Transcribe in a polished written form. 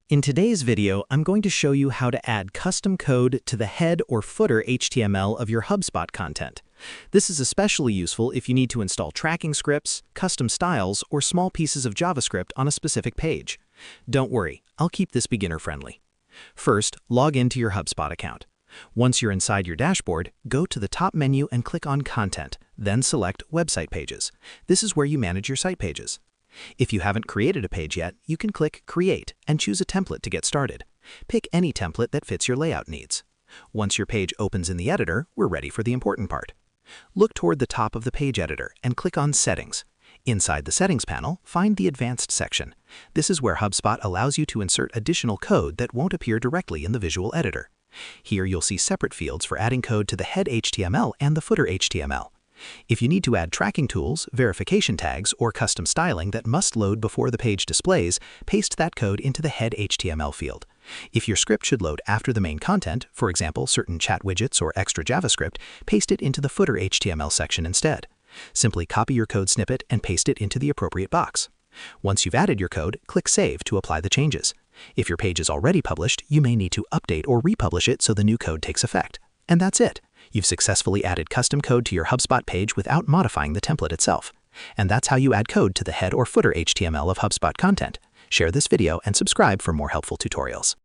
In today's video, I'm going to show you how to add custom code to the head or footer HTML of your HubSpot content. This is especially useful if you need to install tracking scripts, custom styles, or small pieces of JavaScript on a specific page. Don't worry, I'll keep this beginner-friendly. First, log into your HubSpot account. Once you're inside your dashboard, go to the top menu and click on Content, then select Website Pages. This is where you manage your site pages. If you haven't created a page yet, you can click Create and choose a template to get started. Pick any template that fits your layout needs. Once your page opens in the editor, we're ready for the important part. Look toward the top of the page editor and click on Settings. Inside the Settings panel, find the Advanced section. This is where HubSpot allows you to insert additional code that won't appear directly in the visual editor. Here you'll see separate fields for adding code to the head HTML and the footer HTML. If you need to add tracking tools, verification tags, or custom styling that must load before the page displays, paste that code into the head HTML field. If your script should load after the main content, for example, certain chat widgets or extra JavaScript, paste it into the footer HTML section instead. Simply copy your code snippet and paste it into the appropriate box. Once you've added your code, click Save to apply the changes. If your page is already published, you may need to update or republish it so the new code takes effect. And that's it. You've successfully added custom code to your HubSpot page without modifying the template itself. And that's how you add code to the head or footer HTML of HubSpot content. Share this video and subscribe for more helpful tutorials.